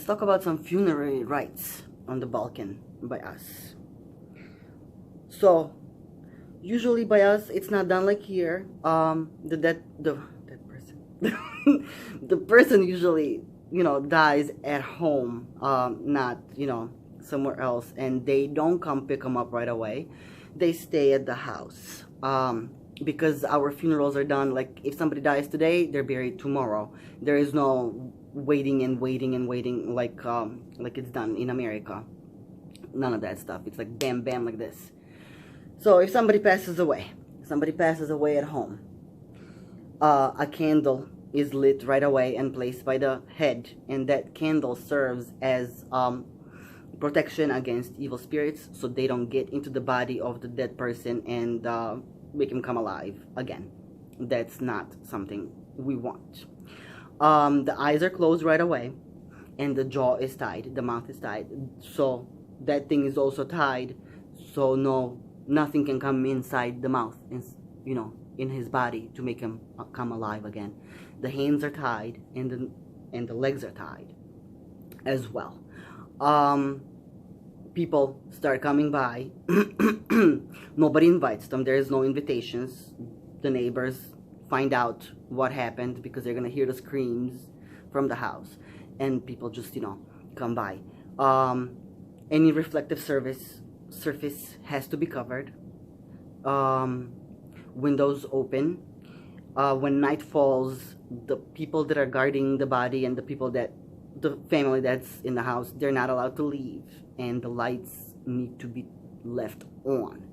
talk about some funerary rites on the Balkan by us. So usually by us, it's not done like here. The dead person, the person usually, you know, dies at home, not, you know, somewhere else, and they don't come pick them up right away. They stay at the house, because our funerals are done, like if somebody dies today, they're buried tomorrow. There is no waiting and waiting and waiting like it's done in America. None of that stuff. It's like bam bam like this. So if somebody passes away at home, a candle is lit right away and placed by the head, and that candle serves as protection against evil spirits, so they don't get into the body of the dead person and make him come alive again. That's not something we want. The eyes are closed right away, and the jaw is tied, the mouth is tied, so that thing is also tied, so nothing can come inside the mouth, you know, in his body to make him come alive again. The hands are tied, and the legs are tied as well. People start coming by. Nobody invites them. There is no invitations. The neighbors find out what happened because they're gonna hear the screams from the house, and people just, you know, come by. Any reflective surface has to be covered. Windows open. When night falls, the people that are guarding the body and the family that's in the house, they're not allowed to leave, and the lights need to be left on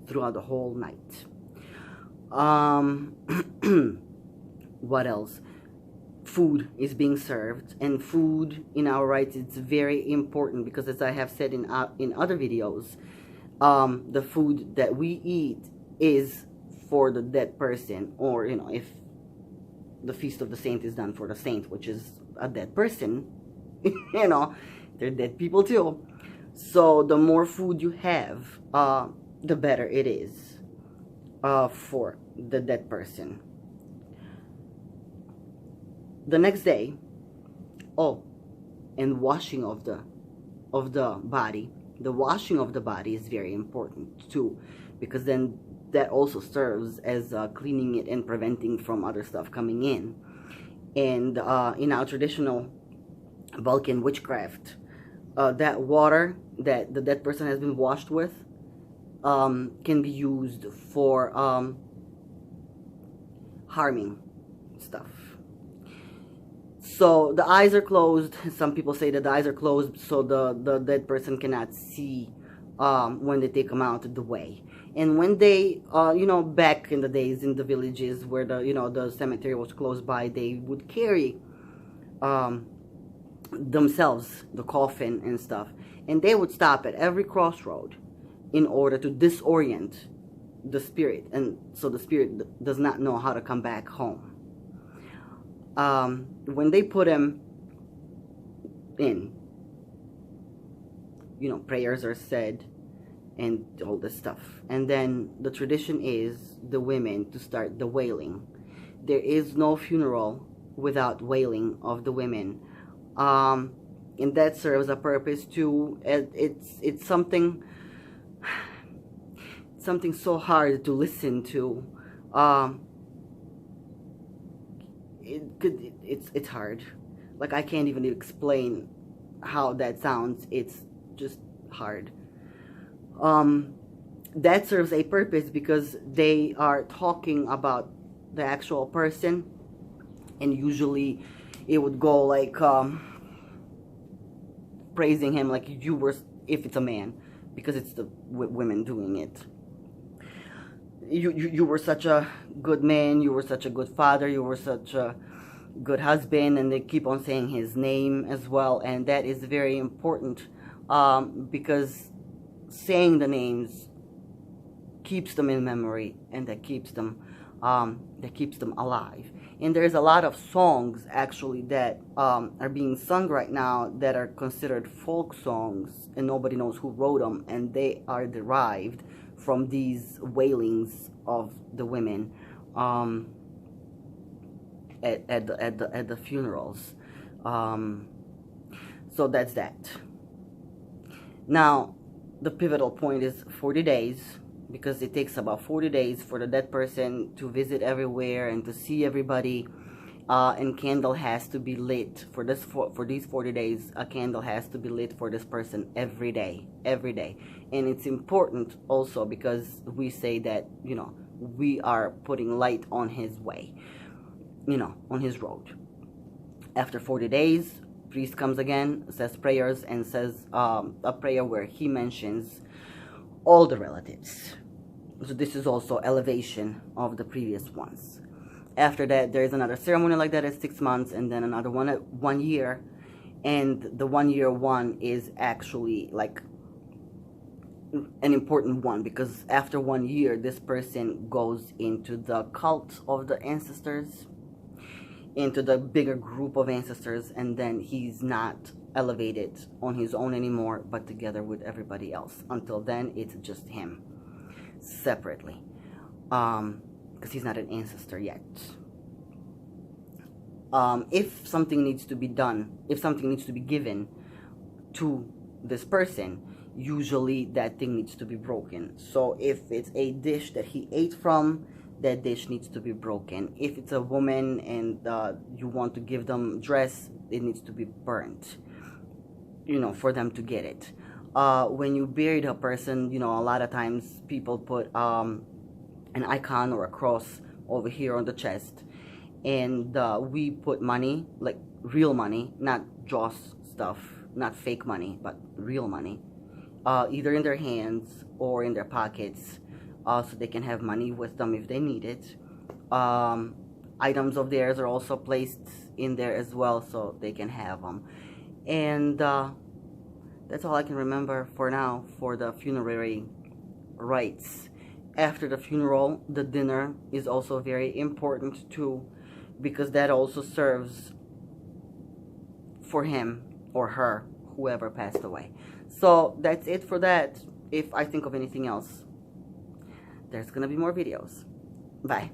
throughout the whole night. What else? Food is being served, and food in our rites, it's very important because, as I have said in other videos, the food that we eat is for the dead person, or, you know, if the feast of the saint is done for the saint, which is a dead person, you know, they're dead people too. So the more food you have, the better it is for the dead person. The next day, and washing of the body. The washing of the body is very important too, because then that also serves as cleaning it and preventing from other stuff coming in. And in our traditional Balkan witchcraft, that water that the dead person has been washed with can be used for harming stuff. So the eyes are closed. Some people say that the eyes are closed so the dead person cannot see when they take them out of the way. And when they, you know, back in the days in the villages where the cemetery was close by, they would carry themselves, the coffin and stuff, and they would stop at every crossroad in order to disorient the spirit, and so the spirit does not know how to come back home. When they put him in, you know, prayers are said and all this stuff, and then the tradition is the women to start the wailing. There is no funeral without wailing of the women, and that serves a purpose too. It's something so hard to listen to. It's hard. Like, I can't even explain how that sounds. It's just hard. That serves a purpose because they are talking about the actual person, and usually it would go like praising him, like you were, if it's a man, because it's the women doing it. You were such a good man, you were such a good father, you were such a good husband, and they keep on saying his name as well, and that is very important, because saying the names keeps them in memory, and that keeps them alive. And there's a lot of songs actually that are being sung right now that are considered folk songs, and nobody knows who wrote them, and they are derived from these wailings of the women at the funerals. So So that's that. Now, the pivotal point is 40 days, because it takes about 40 days for the dead person to visit everywhere and to see everybody. And candle has to be lit for these 40 days. A candle has to be lit for this person every day, and it's important also because we say that, you know, we are putting light on his way, you know, on his road. After 40 days, priest comes again, says prayers, and says a prayer where he mentions all the relatives. So this is also elevation of the previous ones. After that, there is another ceremony like that at 6 months, and then another one at 1 year. And the 1 year one is actually like an important one, because after 1 year, this person goes into the cult of the ancestors, into the bigger group of ancestors, and then he's not elevated on his own anymore, but together with everybody else. Until then, it's just him separately, because he's not an ancestor yet. If something needs to be done, if something needs to be given to this person, usually that thing needs to be broken. So if it's a dish that he ate from, that dish needs to be broken. If it's a woman and you want to give them dress, it needs to be burnt, you know, for them to get it. When you buried a person, you know, a lot of times people put an icon or a cross over here on the chest, and we put money, like real money, not dross stuff, not fake money, but real money, either in their hands or in their pockets, so they can have money with them if they need it. Items of theirs are also placed in there as well, so they can have them. And that's all I can remember for now for the funerary rites. After the funeral, the dinner is also very important too, because that also serves for him or her, whoever passed away. So that's it for that. If I think of anything else, there's gonna be more videos. Bye.